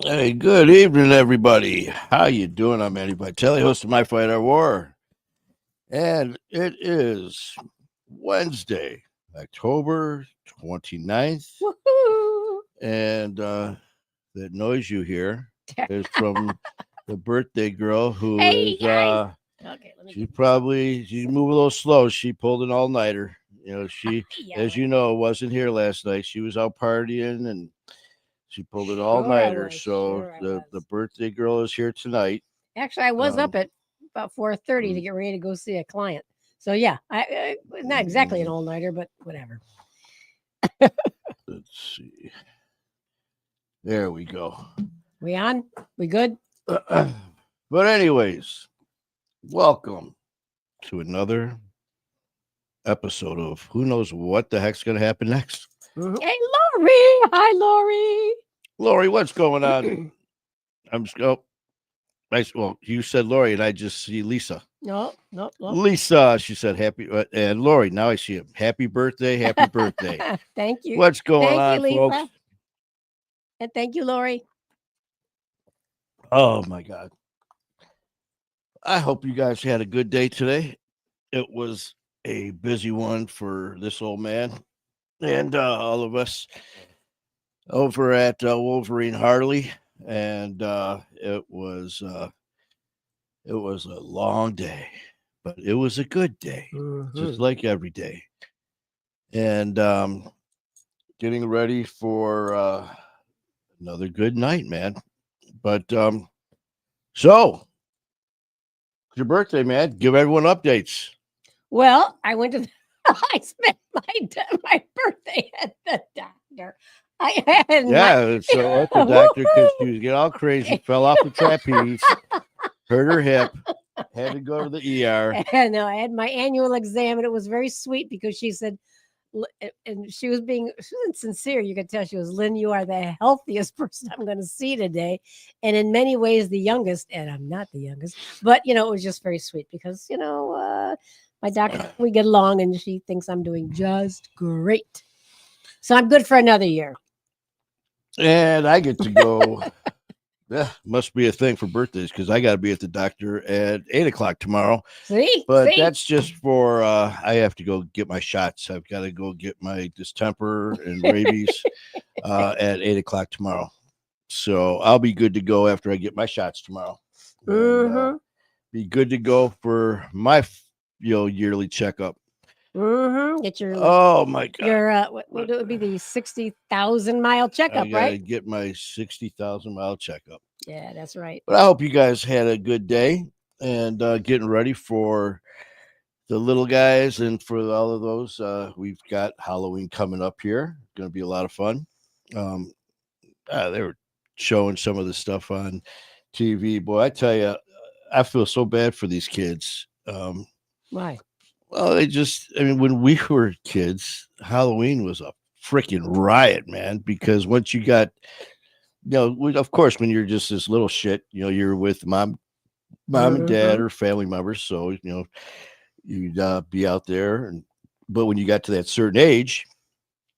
Hey, good evening, everybody. How you doing? I'm Andy Vitelli, host of My Fight Our War, and it is Wednesday, October 29th, Woohoo! and that noise you hear is from the birthday girl who Hey is guys. Okay, let me she's get probably she's moving a little slow. She pulled an all-nighter. She, yeah, as you know, wasn't here last night. She was out partying and she pulled an all sure I nighter. was. So Sure I the was. birthday girl is here tonight. Actually, I was up Um, at about 4:30 to mm, get ready to go see a client. So yeah, I not exactly an mm, all-nighter, but whatever. let's see. There we go. We on? We good? But anyways, welcome to another episode of who knows what the heck's going to happen next. Hey Lori. Hi Lori. Lori, what's going on? I'm just oh, nice. Well, you said Lori, and I just see Lisa. No, no, no. Lisa, she said happy, and Lori. Now I see him. Happy birthday! Happy birthday! Thank you. What's going Thank you, on, folks? Lisa. And thank you, Lori. Oh my God! I hope you guys had a good day today. It was a busy one for this old man and all of us over at Wolverine Harley, and it was a long day, but it was a good day, just like every day. And getting ready for another good night, man. But so it's your birthday, man. Give everyone updates. Well, I went to I spent my birthday at the doctor. I had my Yeah, so at the doctor because she was getting all crazy, fell off the trapeze, hurt her hip, had to go to the ER. no, I had my annual exam, and it was very sweet because she said, and she wasn't sincere. You could tell she was, Lynn, you are the healthiest person I'm going to see today, and in many ways the youngest. And I'm not the youngest, but it was just very sweet because my doctor, we get along, and she thinks I'm doing just great. So I'm good for another year. And I get to go. Yeah, must be a thing for birthdays because I got to be at the doctor at 8 o'clock tomorrow. See, But see. that's just for I have to go get my shots. I've got to go get my distemper and rabies at 8 o'clock tomorrow. So I'll be good to go after I get my shots tomorrow. And, be good to go for my yearly checkup. Get your Oh my God! your what would it be, the 60,000-mile I checkup, gotta right? get my 60,000 mile checkup. Yeah, that's right. But I hope you guys had a good day and getting ready for the little guys and for all of those. We've got Halloween coming up here. Going to be a lot of fun. Um, they were showing some of the stuff on TV. Boy, I tell you, I feel so bad for these kids. Why? Well, I mean, when we were kids, Halloween was a freaking riot, man, because once you got, of course, when you're just this little shit, you're with mom and dad or family members. So, you'd be out there. But when you got to that certain age,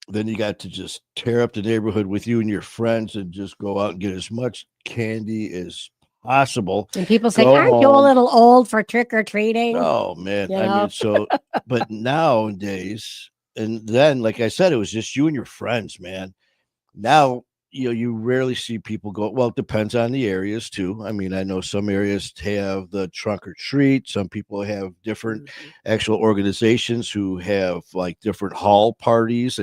then you got to just tear up the neighborhood with you and your friends and just go out and get as much candy as possible. And people say, Go "Aren't you a home. little old for trick or treating?" Oh man. You I know. mean, but nowadays, and then like I said, it was just you and your friends, man. Now, you rarely see people go. Well, it depends on the areas too. I mean, I know some areas have the trunk or treat. Some people have different actual organizations who have like different hall parties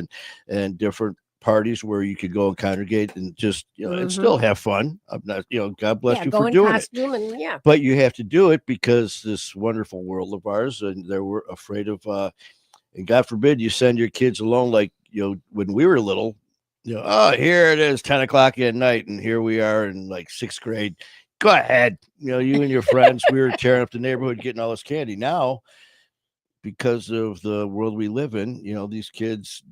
and different parties where you could go and congregate and just and still have fun. I'm not, God bless Yeah, you go for in doing it, costume and yeah. but you have to do it because this wonderful world of ours, and they were afraid of. And God forbid you send your kids alone, like when we were little. Oh, here it is, 10 o'clock at night, and here we are in like sixth grade. Go ahead, you and your friends. We were tearing up the neighborhood, getting all this candy. Now, because of the world we live in, these kids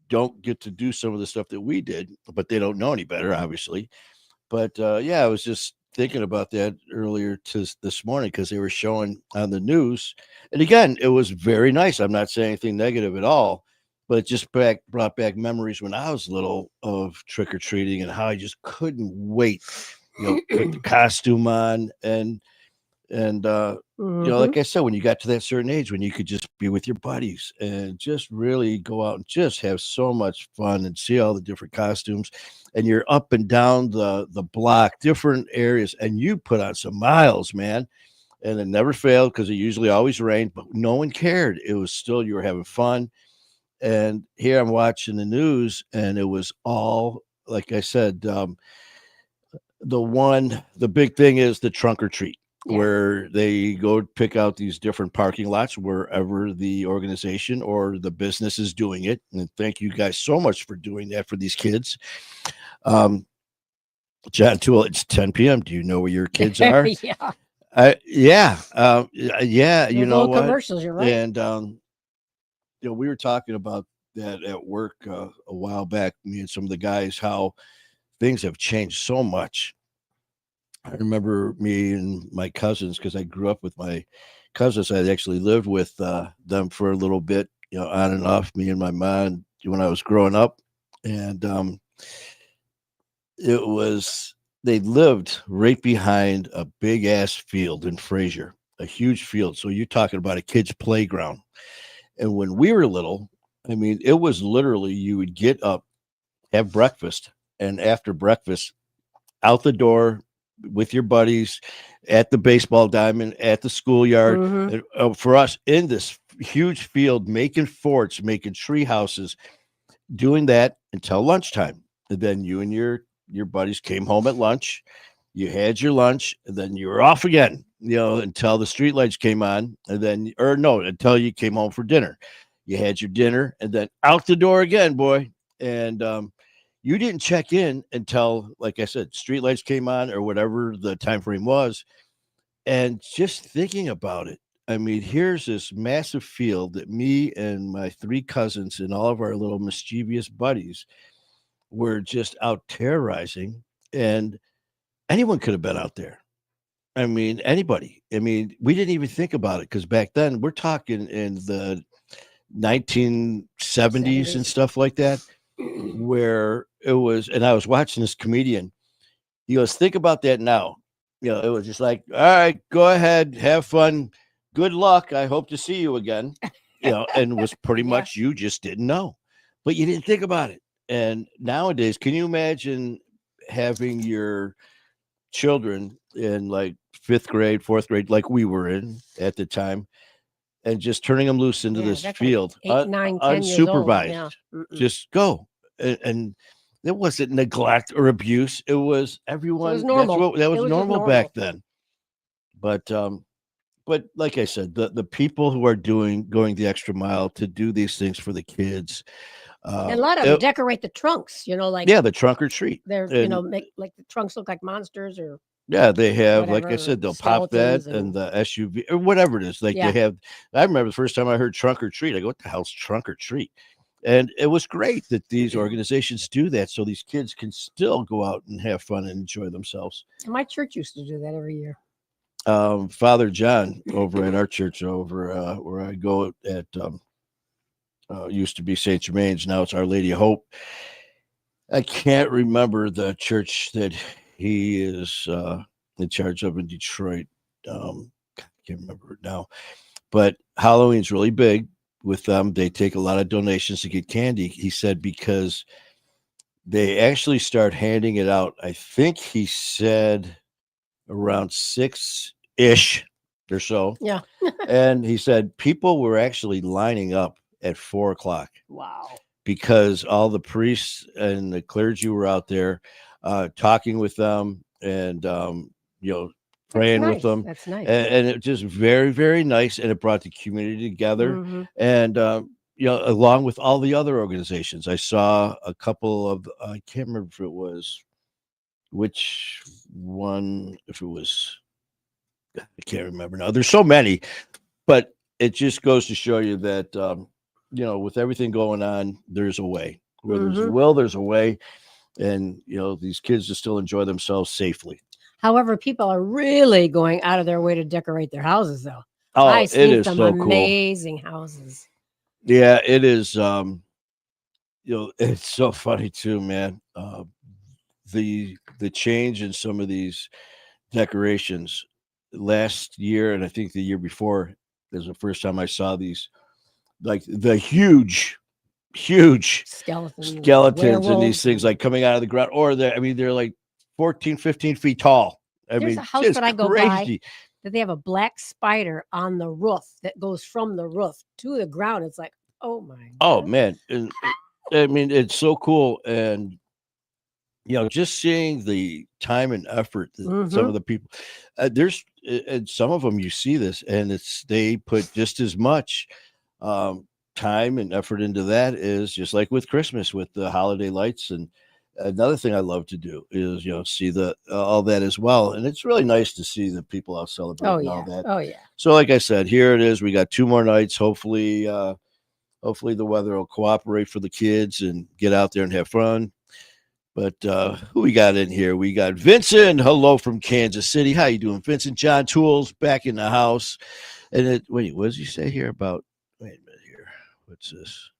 don't get to do some of the stuff that we did, but they don't know any better, obviously. But yeah, I was just thinking about that earlier this morning because they were showing on the news, and again, it was very nice. I'm not saying anything negative at all, but it just brought back memories when I was little of trick or treating and how I just couldn't wait, put the costume on and Hmm. like I said, when you got to that certain age when you could just be with your buddies and just really go out and just have so much fun and see all the different costumes, and you're up and down the block, different areas, and you put on some miles, man. And it never failed because it usually always rained, but no one cared. It was still you were having fun. And here I'm watching the news, and it was all like I said, the big thing is the trunk or treat, Yeah. where they go pick out these different parking lots wherever the organization or the business is doing it. And thank you guys so much for doing that for these kids. Um, John Tool, it's 10 p.m. Do you know where your kids are? Yeah. Yeah, yeah. You Those know little what? commercials, you're right. And we were talking about that at work a while back. Me and some of the guys, how things have changed so much. I remember me and my cousins because I grew up with my cousins. I actually lived with them for a little bit, on and off. Me and my mom when I was growing up, and it was they lived right behind a big ass field in Fraser, a huge field. So you're talking about a kid's playground. And when we were little, I mean, it was literally you would get up, have breakfast, and after breakfast, out the door with your buddies at the baseball diamond, at the schoolyard. Hmm. And, for us in this huge field, making forts, making tree houses, doing that until lunchtime. And then you and your buddies came home at lunch. You had your lunch, and then you were off again, until the street lights came on, and then, or no, until you came home for dinner. You had your dinner, and then out the door again, boy. And you didn't check in until, like I said, street lights came on or whatever the time frame was. And just thinking about it, I mean, here's this massive field that me and my three cousins and all of our little mischievous buddies were just out terrorizing, and anyone could have been out there. I mean, anybody. I mean, we didn't even think about it because back then we're talking in the 1970s and 70s. stuff like that, where it was, and I was watching this comedian. He goes, think about that now. It was just like, all right, go ahead, have fun. Good luck. I hope to see you again. And it was pretty Yeah. much you just didn't know, but you didn't think about it. And nowadays, can you imagine having your children in like fifth grade, fourth grade, like we were in at the time, and just turning them loose into Yeah, this that's like field, 8, 9, 10 years old. Yeah. unsupervised? Mm-mm. Just go, and it wasn't neglect or abuse. It was So it was everyone. normal. That It was was just normal normal. back then. But like I said, the people who are going the extra mile to do these things for the kids, And a lot of them decorate the trunks, like yeah, the trunk or treat, they're, and make like the trunks look like monsters or yeah, they have, like I whatever, said, they'll pop that skeletons and and the SUV or whatever it is. Like they yeah. have. I remember the first time I heard trunk or treat. I go, "What the hell's trunk or treat?" And it was great that these organizations do that, so these kids can still go out and have fun and enjoy themselves. My church used to do that every year. Father John over at our church over where I go at used to be St. Germain's. Now it's Our Lady of Hope. I can't remember the church that he is in charge of in Detroit. I can't remember it now. But Halloween's really big with them. They take a lot of donations to get candy. He said because they actually start handing it out. I think he said around 6-ish or so. Yeah. And he said people were actually lining up at 4 o'clock Wow. because all the priests and the clergy were out there talking with them and That's praying with nice. them, That's nice. and it just very, very nice, and it brought the community together. Mhm. And along with all the other organizations, I saw a couple of, I can't remember if it was which one, if it was, I can't remember now. There's so many, but it just goes to show you that with everything going on, there's a way. Where there's a Mhm. will, there's a way, and these kids just still enjoy themselves safely. However, people are really going out of their way to decorate their houses, though. Oh, I've it seen is some so cool. amazing houses. Yeah, it is. it's so funny too, man. The change in some of these decorations last year, and I think the year before is the first time I saw these, like the huge Skeletons, skeletons and these werewolves. things like coming out of the ground, or they're like 14, 15 feet tall. I There's a mean, house just that I go by crazy. that they have a black spider on the roof that goes from the roof to the ground. It's like, oh my Oh god. man, and I mean, it's so cool, and just seeing the time and effort that some Mm-hmm. of the people, and some of them you see this, and they put just as much time and effort into that, is just like with Christmas with the holiday lights. And another thing I love to do is see the all that as well, and it's really nice to see the people out Oh celebrating all yeah. that. Oh yeah. So like I said, here it is. We got 2 more nights. Hopefully the weather will cooperate for the kids and get out there and have fun. But who we got in here? We got Vincent. Hello from Kansas City. How you doing, Vincent? John Tools back in the house. And wait, what does he say here about? Wait a minute here. What's this?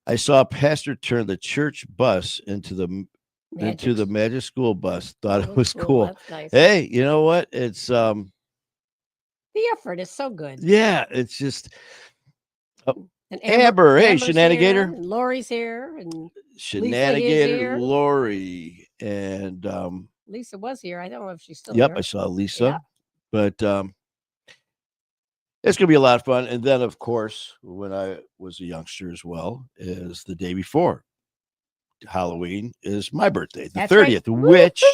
I saw a pastor turn the church bus into the Magic. magic school bus. Thought it Oh, was cool. That's nice. Hey, you know what? It's The effort is so good. yeah, it's just And Amber. Hey, Amber's Shenanigator. here, and Lori's here, and Shenanigator here. Lori. And Lisa was here. I don't know if she's still yep, here. I saw Lisa. Yeah. But it's gonna be a lot of fun. And then, of course, when I was a youngster as well, is the day before Halloween is my birthday, the That's right. 30th, which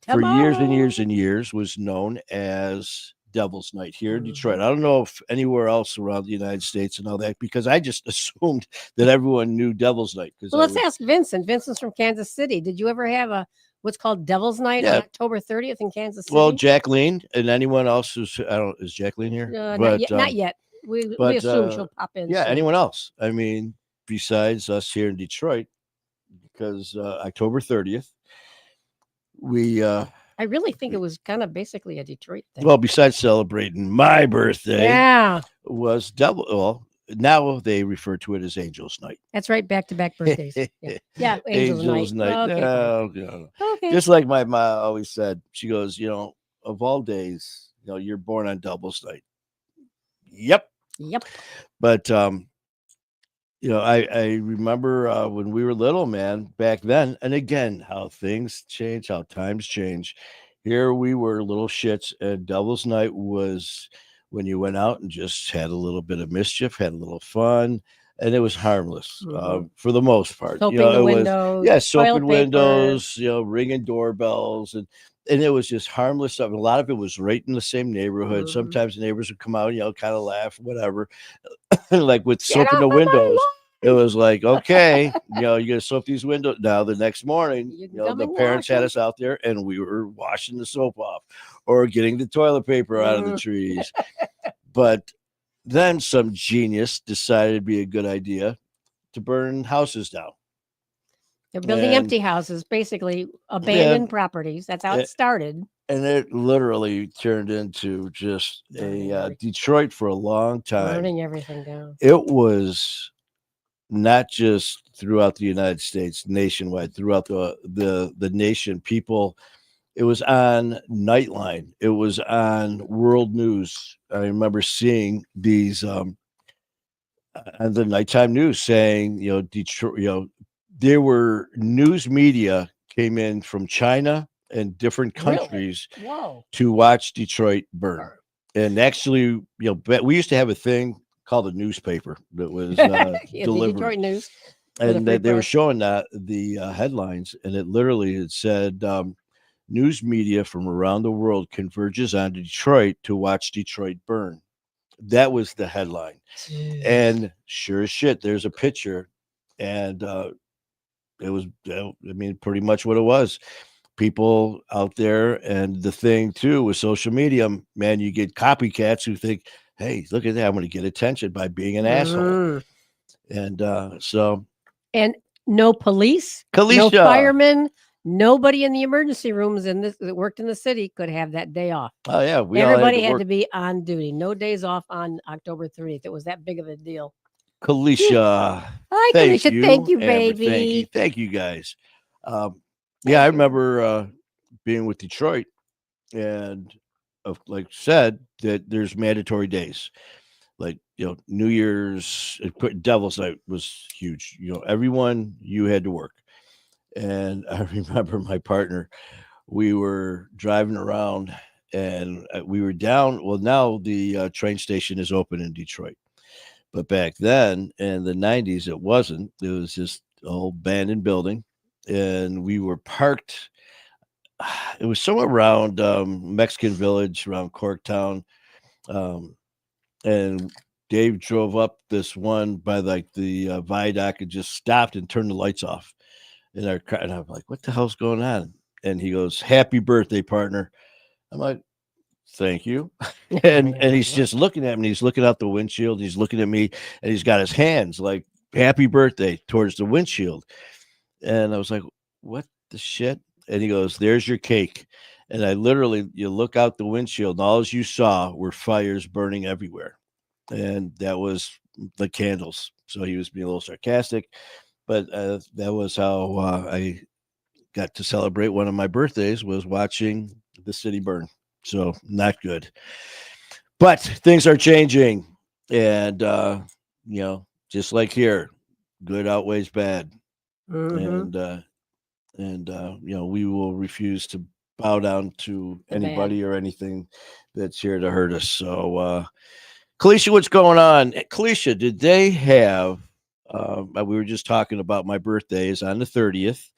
for years and Tomorrow. years and years was known as Devil's Night here in Detroit. Mhm. I don't know if anywhere else around the United States and all that, because I just assumed that everyone knew Devil's Night. Because Well, let's ask Vincent. Vincent's from Kansas City. Did you ever have what's called Devil's Night on Yeah. October 30th in Kansas City? Well, Jacqueline and anyone else who's is Jacqueline here? Not yet. We assume she'll pop in. Yeah, soon. anyone else? I mean, besides us here in Detroit, because October 30th, we I really think it was kind of basically a Detroit thing. well, besides celebrating my birthday, yeah, was double. Well, now they refer to it as Angels Night. that's right. Back-to-back birthdays. Yeah, Angels Night. Okay, No. okay. Just like my mom always said, she goes, of all days, you're born on Devil's Night. Yep. But I remember when we were little, man, back then, and again, how things change, how times change. Here we were little shits, and Devil's Night was when you went out and just had a little bit of mischief, had a little fun, and it was harmless for the most part. Soaping it the was windows, soaping toilet windows, ringing doorbells, and it was just harmless stuff. And a lot of it was right in the same neighborhood. Mhm. Sometimes the neighbors would come out, kind of laugh, whatever. Like with Get soap in off the of my windows, it lawn! was like, okay, you got to soap these windows. Now the next morning, You can the come and parents wash had 'em. us out there, and we were washing the soap off or getting the toilet paper out of the Mhm. trees. But then some genius decided it'd be a good idea to burn houses down. They're building And- empty houses, basically abandoned properties. That's how it started. And it literally turned into just Burning a everything. Detroit for a long time. Burning everything down. It was not just throughout the United States, nationwide, throughout the nation. People, it was on Nightline, it was on World News. I remember seeing these on the nighttime news saying, Detroit, there were news media came in from China and different Really? countries Whoa. to watch Detroit burn. And actually, we used to have a thing called a newspaper that was Yeah, the delivered, Detroit News. for the and free they were press. showing that the headlines, and it literally had said, "News media from around the world converges on Detroit to watch Detroit burn." That was the headline, and sure as shit, there's a picture, and it was, pretty much what it was. People out there, and the thing too with social media, man, you get copycats who think, hey, look at that, I'm going to get attention by being an asshole. Mhm. And so And no police, Kalisha, no firemen, nobody in the emergency rooms that worked in the city could have that day off. oh yeah, Everybody all had work. to be on duty. No days off on October 30th. It was that big of a deal. Kalisha, Hi, thank Kalisha. Thank you. you, Amber, baby. thank you guys. Yeah, I Thank you. remember being with Detroit, and like said that there's mandatory days, like New Year's, Devil's Night was huge. Everyone you had to work, and I remember my partner. We were driving around, and we were down. Well, now the train station is open in Detroit, but back then in the '90s, it wasn't. It was just a whole abandoned building, and we were parked. It was somewhere around Mexican Village, around Corktown, um, and Dave drove up this one by like the viaduct and just stopped and turned the lights off in our car. And I'm like, "What the hell's going on?" And he goes, "Happy birthday, partner." I'm like, "Thank you." And he's just looking at me. He's looking out the windshield. He's looking at me, and he's got his hands like "Happy birthday" towards the windshield. And I was like, "What the shit?" And he goes, "There's your cake." And I literally, you look out the windshield, and all you saw were fires burning everywhere. And that was the candles. So he was being a little sarcastic, but that was how I got to celebrate one of my birthdays, was watching the city burn. So not good. But things are changing, and just like here, good outweighs bad. Mhm. And we will refuse to bow down to The bad. anybody or anything that's here to hurt us. So Kalisha, what's going on? Kalisha, did they have we were just talking about my birthday is on the 30th,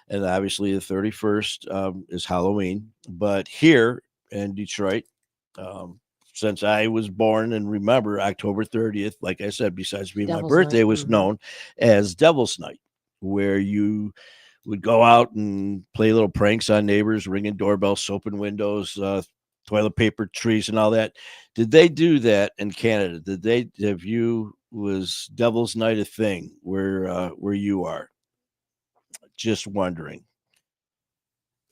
and obviously the 31st is Halloween, but here in Detroit, um, since I was born and remember October 30th, like I said, besides being my Devil's Night. birthday, was known as Devil's Night, where you would go out and play little pranks on neighbors, ringing doorbells, soaping windows, toilet paper trees, and all that. Did they do that in Canada? Did they have you was Devil's Night a thing where you are? Just wondering.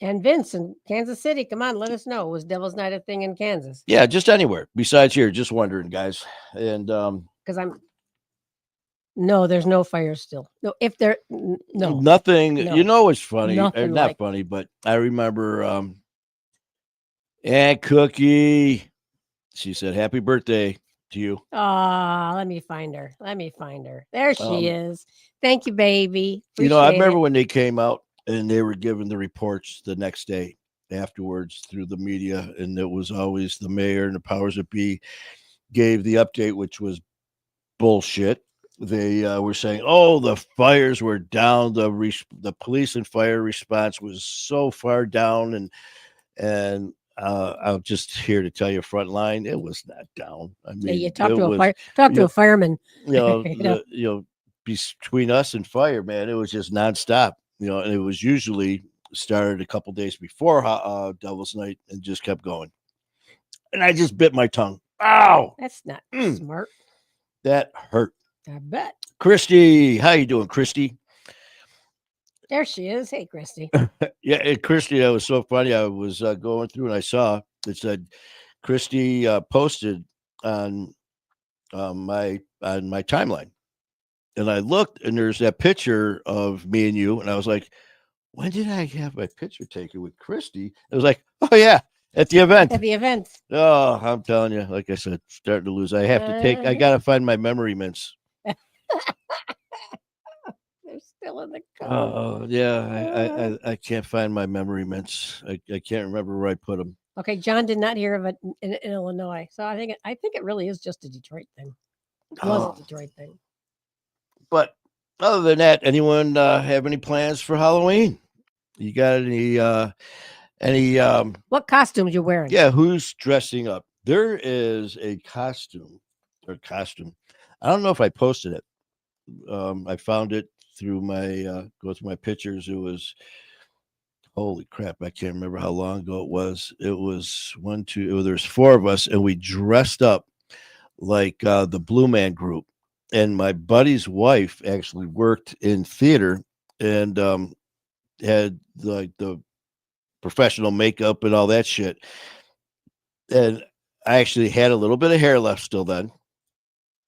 And Vince in Kansas City, come on, let us know. Was Devil's Night a thing in Kansas? Yeah, just anywhere besides here. Just wondering, guys. And Because no, there's no fire still. No, if there, no, nothing. no, It's funny, or nothing not like. funny, but I remember Aunt Cookie. She said, "Happy birthday to you." Ah, let me find her. Let me find her. There she Um, is. Thank you, baby. I Appreciate remember it. when they came out and they were giving the reports the next day afterwards through the media, and it was always the mayor and the powers that be gave the update, which was bullshit. They were saying, "Oh, the fires were down. The police and fire response was so far down," and I'm just here to tell you, frontline, it was not down. I Yeah, you mean, talk it to a was, fire. Talk you to know, a fireman. you know, You know. between us and fire, man, it was just nonstop. And it was usually started a couple days before Devil's Night and just kept going. And I just bit my tongue. Ow! That's not Mm, smart. that hurt. I bet. Christy, how you doing, Christy? There she is. Hey, Christy. Yeah, Christy, that was so funny. I was going through and I saw it said Christy posted on my timeline, and I looked and there's that picture of me and you, and I was like, when did I have my picture taken with Christy? It was like, oh yeah, at the event. At the event. Oh, I'm telling you, like I said, starting to lose. I have to take. I gotta find my memory mints. They're still in the car. Oh yeah, I can't find my memory mints. I can't remember where I put them. Okay, John did not hear of it in Illinois, so I think it really is just a Detroit thing. It was Oh, a Detroit thing. but other than that, anyone have any plans for Halloween? You got any What costumes you wearing? yeah, who's dressing up? There is a costume. I don't know if I posted it. I found it through my go through my pictures. It was holy crap, I can't remember how long ago it was. It was one, two, there's four of us, and we dressed up like the Blue Man Group. And my buddy's wife actually worked in theater and had like the professional makeup and all that shit. And I actually had a little bit of hair left still then.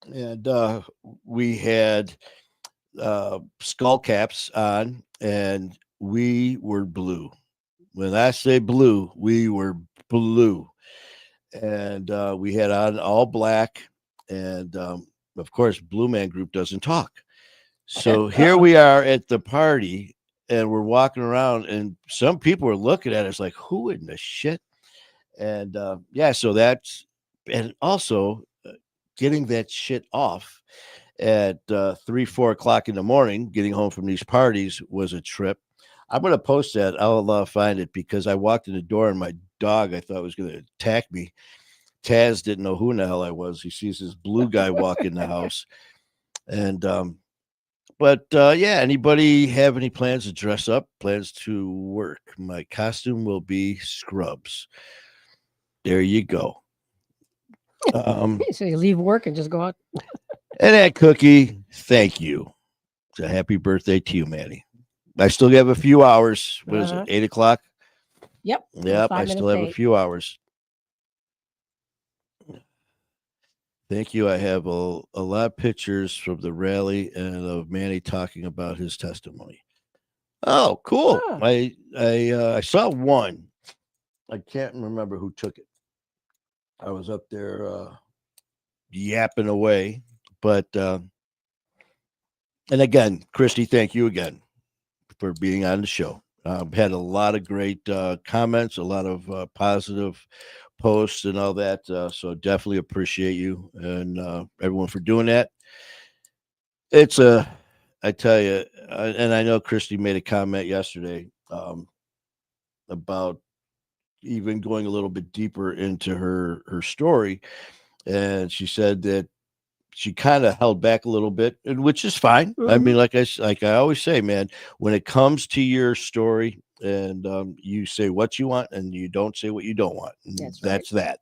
and we had skull caps on, and we were blue. When I say blue, we were blue, and we had on all black, and of course, Blue Man Group doesn't talk. So here we are at the party, and we're walking around, and some people are looking at us like, "Who in the shit?" And yeah, so that's and also getting that shit off at 3, 4 o'clock in the morning, getting home from these parties was a trip. I'm gonna post that. I'll find it because I walked in the door and my dog I thought was gonna attack me. Taz didn't know who in the hell I was. He sees this blue guy walk in the house, and but yeah, anybody have any plans to dress up? Plans to work? My costume will be scrubs. There you go. So you leave work and just go out. And that cookie, thank you. It's a happy birthday to you, Manny. I still have a few hours. What is it? 8 o'clock? Yep. Yep. I still have a few hours. Thank you. I have a lot of pictures from the rally and of Manny talking about his testimony. Oh, cool. Oh. I saw one. I can't remember who took it. I was up there yapping away, but and again, Christy, thank you again for being on the show. Had a lot of great comments, a lot of positive posts, and all that. So definitely appreciate you and everyone for doing that. It's I tell you, and I know Christy made a comment yesterday about even going a little bit deeper into her story, and she said that she kind of held back a little bit, and which is fine. I mean, like I always say, man, when it comes to your story, and you say what you want, and you don't say what you don't want. That's that.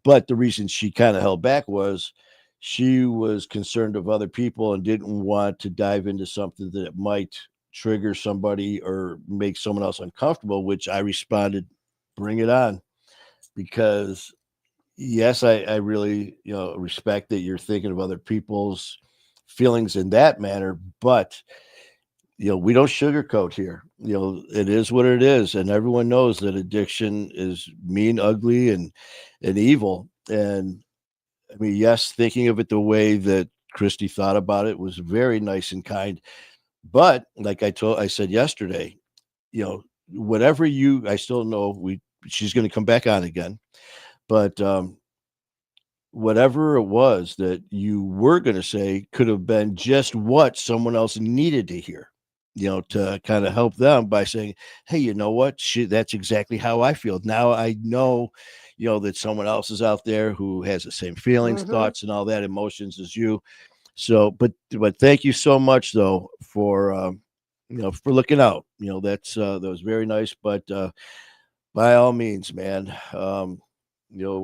But the reason she kind of held back was she was concerned of other people and didn't want to dive into something that might trigger somebody or make someone else uncomfortable. Which I responded, "Bring it on," because yes, I really, respect that you're thinking of other people's feelings in that manner, but we don't sugarcoat here. It is what it is, and everyone knows that addiction is mean, ugly, and evil. And I mean, yes, thinking of it the way that Christy thought about it was very nice and kind. But like I said yesterday, whatever I still know she's going to come back on again, but whatever it was that you were going to say could have been just what someone else needed to hear, to kind of help them by saying, "Hey, you know what? That's exactly how I feel. Now I know, that someone else is out there who has the same feelings, thoughts, and all that emotions as you." So, but thank you so much though for, for looking out. That was very nice. But by all means, man,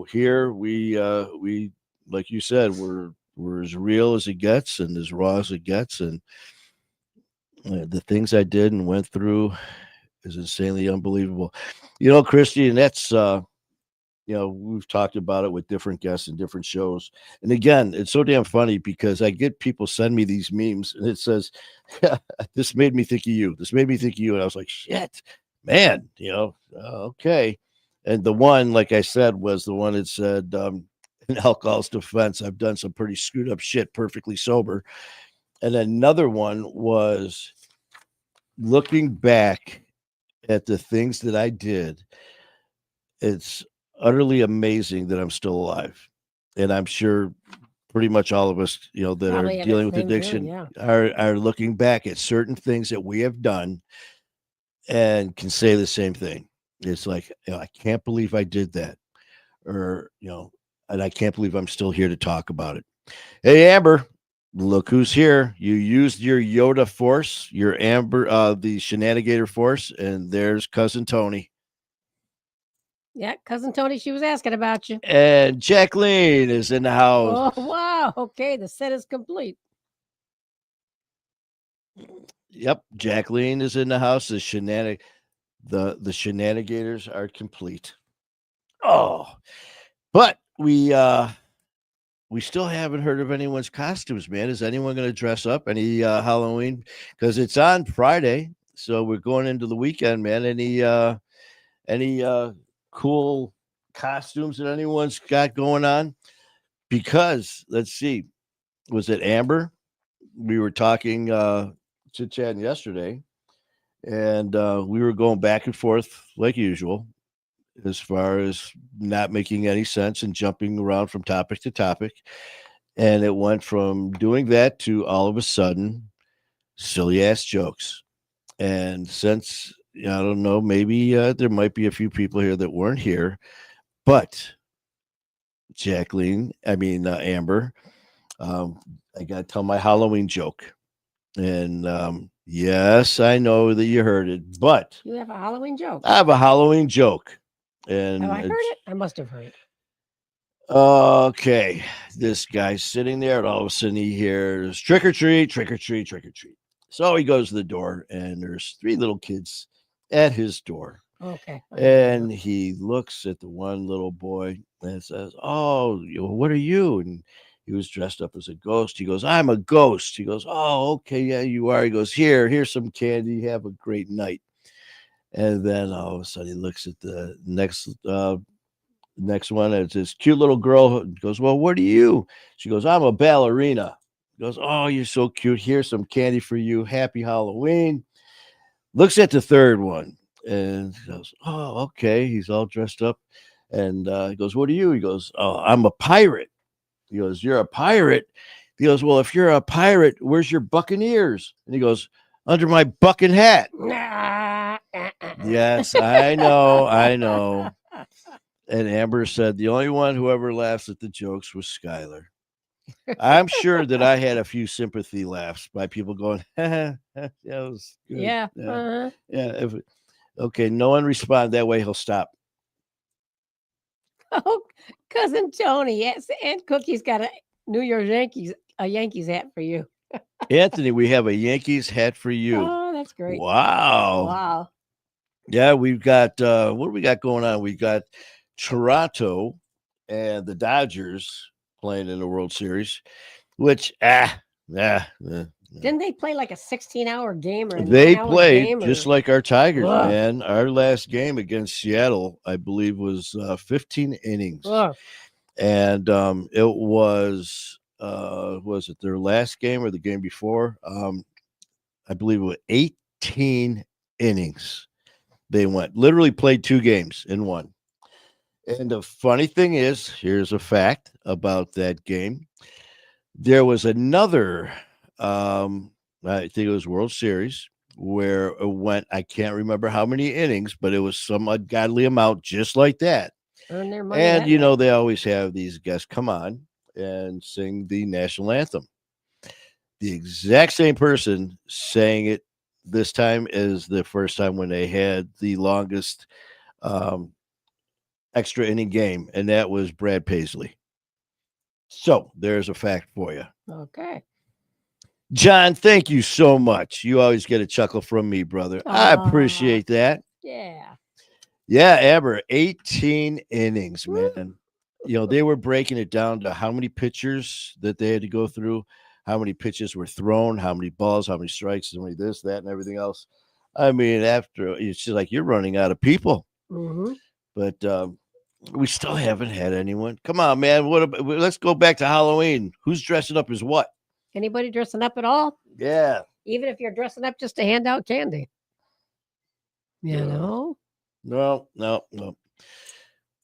here we like you said, we're as real as it gets and as raw as it gets, and the things I did and went through is insanely unbelievable. Christy, and that's we've talked about it with different guests and different shows. And again, it's so damn funny because I get people send me these memes and it says, "This made me think of you. This made me think of you." And I was like, "Shit, man, okay." And the one, like I said, was the one that said, in alcohol's defense, I've done some pretty screwed up shit perfectly sober. And another one was looking back at the things that I did. It's utterly amazing that I'm still alive. And I'm sure pretty much all of us, that Probably are dealing with addiction are looking back at certain things that we have done and can say the same thing. It's like, I can't believe I did that. Or, and I can't believe I'm still here to talk about it. Hey, Amber, look who's here. You used your Yoda force, your Amber, the Shenanigator force, and there's cousin Tony. Yeah, cousin Tony, she was asking about you. And Jacqueline is in the house. Oh, wow. Okay, the set is complete. Yep, Jacqueline is in the house. The Shenanigators are complete. Oh, but we we still haven't heard of anyone's costumes, man. Is anyone going to dress up any Halloween? Because it's on Friday, so we're going into the weekend, man. Any cool costumes that anyone's got going on? Because let's see, was it Amber? We were talking chit chatting yesterday, and we were going back and forth like usual as far as not making any sense and jumping around from topic to topic. And it went from doing that to all of a sudden silly ass jokes. And since I don't know, maybe there might be a few people here that weren't here, but Amber, I got to tell my Halloween joke. And yes, I know that you heard it, but You have a Halloween joke. I have a Halloween joke. And Have I heard it? I must have heard it. okay, this guy's sitting there, and all of a sudden he hears trick or treat, trick or treat, trick or treat. So he goes to the door, and there's 3 little kids at his door. Okay. And he looks at the one little boy and says, "Oh, what are you?" And he was dressed up as a ghost. He goes, "I'm a ghost." He goes, "Oh, okay, yeah, you are." He goes, here's some candy. Have a great night." And then all of a sudden he looks at the next one. It's this cute little girl who goes, "Well, what are you?" She goes, "I'm a ballerina." He goes, "Oh, you're so cute. Here's some candy for you. Happy Halloween." Looks at the third one and goes, "Oh, okay." He's all dressed up. And he goes, "What are you?" He goes, "Oh, I'm a pirate." He goes, "You're a pirate?" He goes, "Well, if you're a pirate, where's your buccaneers?" And he goes, "Under my bucking hat." Yes, I know. I know. And Amber said the only one who ever laughs at the jokes was Skylar. I'm sure that I had a few sympathy laughs by people going, "Yeah, it was good." Yeah. Yeah. Okay, no one responded that way. He'll stop. Oh, cousin Tony, yes, and Cookie's got a New York Yankees hat for you. Anthony, we have a Yankees hat for you. Oh, that's great. Wow. Wow. Yeah, we've got what do we got going on? We got Toronto and the Dodgers playing in the World Series, which Didn't they play like a 16-hour game or a they 9-hour played game just or- like our Tigers, Ugh. man. Our last game against Seattle, I believe, was 15 innings, Ugh. and it was it their last game or the game before? I believe it was 18 innings. They went, literally played 2 games in one. And the funny thing is, here's a fact about that game. There was another, I think it was World Series, where it went, I can't remember how many innings, but it was some ungodly amount just like that. Earn their money. And, that you way. know, they always have these guests come on and sing the national anthem. The exact same person sang it this time as the first time when they had the longest extra inning game, and that was Brad Paisley. So there's a fact for you. Okay. John, thank you so much. You always get a chuckle from me, brother. I appreciate that. Yeah. Yeah, Amber, 18 innings, Woo. man. You know, they were breaking it down to how many pitchers that they had to go through, how many pitches were thrown, how many balls, how many strikes, how many this, that, and everything else. I mean, after it's just like you're running out of people. Mm-hmm. But we still haven't had anyone. Come on, man. Let's go back to Halloween. Who's dressing up as what? Anybody dressing up at all? Yeah. Even if you're dressing up just to hand out candy. You know? No.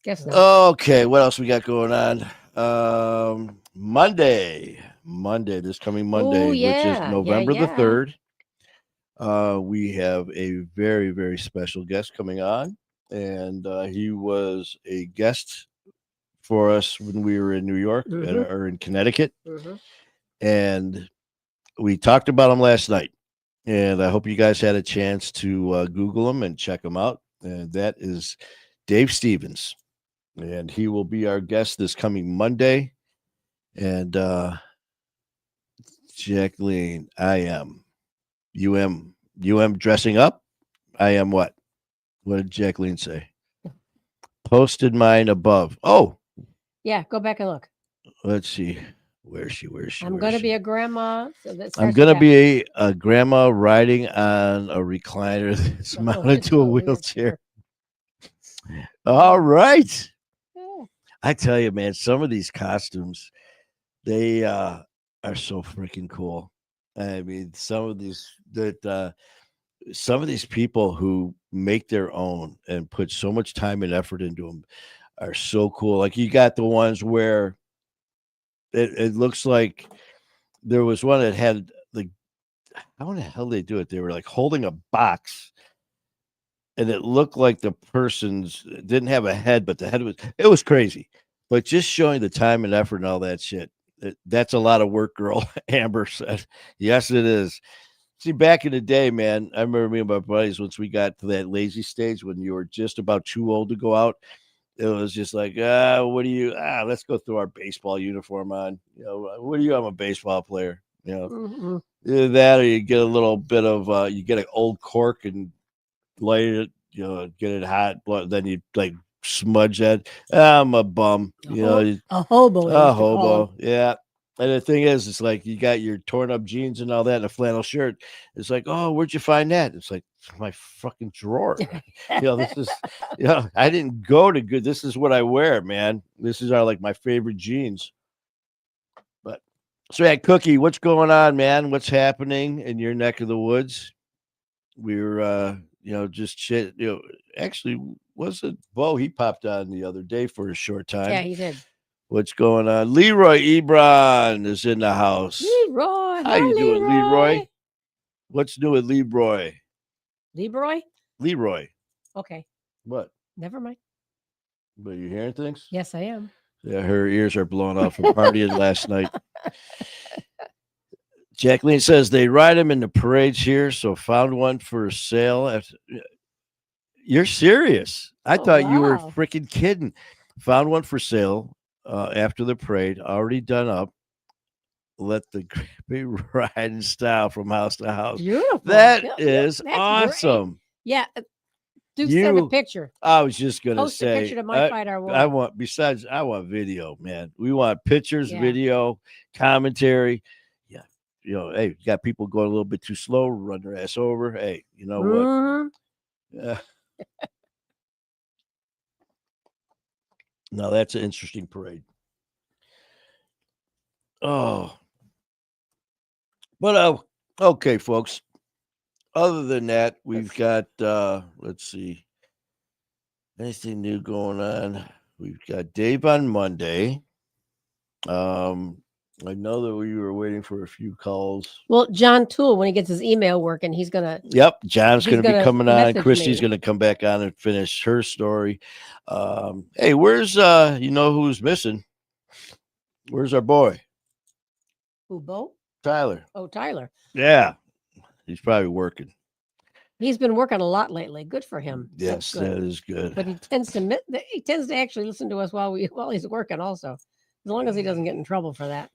Guess not. Okay, what else we got going on? Monday, this coming Monday, which is November the 3rd. We have a very, very special guest coming on, and he was a guest for us when we were in New York or in Connecticut, and we talked about him last night. And I hope you guys had a chance to Google him and check him out. And that is Dave Stevens. And he will be our guest this coming Monday. And Jacqueline, I am. You am dressing up? I am what? What did Jacqueline say? Posted mine above. Oh. Yeah, go back and look. let's see. Where is she? Where is she? I'm Where going is to be she? a grandma. So that I'm starts gonna with F. be a grandma riding on a recliner that's mounted to a A wheelchair. wheelchair. All right. Yeah. I tell you, man, some of these costumes, they are so freaking cool. I mean, some of these people who make their own and put so much time and effort into them are so cool. Like you got the ones where it looks like there was one that had like how the hell they do it? They were like holding a box and it looked like the person's didn't have a head, but the head was it was crazy. But just showing the time and effort and all that shit, that's a lot of work, girl. Amber said, "Yes, it is." See, back in the day, man, I remember me and my buddies once we got to that lazy stage when you were just about too old to go out. It was just like, what do you? Let's go throw our baseball uniform on. You know, what do you? I'm a baseball player. You know, Mhm. either that or you get a little bit of you get an old cork and light it, you know, get it hot, then you like smudge that. I'm a bum, you know, A hobo, they a used to call him. hobo. Yeah. And the thing is, it's like you got your torn up jeans and all that and a flannel shirt. It's like, oh, where'd you find that? It's like my fucking drawer. You know, this is, you know, I didn't go to good. This is what I wear, man. This is our like my favorite jeans. But so yeah, Cookie, what's going on, man? What's happening in your neck of the woods? We were you know, just shit, you know, actually was it Bo? He popped on the other day for a short time. Yeah, he did. What's going on? Leroy Ebron is in the house. Leroy. How you doing, Leroy? What's new with Leroy? Leroy? Leroy. Okay. What? Never mind. But you hearing things? Yes, I am. Yeah, her ears are blown off from partying last night. Jacqueline says they ride them in the parades here, so found one for sale. You're serious? I Oh, thought you were wow. freaking kidding. Found one for sale after the parade, already done up. Let the Grampy ride in style from house to house. Beautiful. That Yeah, is that's great. awesome. Yeah. Dude, send a You, picture. I was just gonna Post a picture say, to my fight our I war. want. Besides, I want video, man. We want pictures, Yeah. video, commentary. Yeah, you know, hey, you got people going a little bit too slow, run their ass over. Hey, you know what? Mhm. Yeah. No, that's an interesting parade. Oh, but okay, folks. Other than that, we've got let's see, anything new going on. We've got Dave on Monday. I know that we were waiting for a few calls. Well, John Toole, when he gets his email working, he's gonna Yep, John's he's going to be gonna coming on. message Christy's me. going to come back on and finish her story. Hey, where's you know who's missing? Where's our boy Who, Bo? Tyler? Oh, Tyler. Yeah, he's probably working. He's been working a lot lately. Good for him. Yes, That's good. that is good. But he tends to actually listen to us while he's working also. As long as he doesn't get in trouble for that.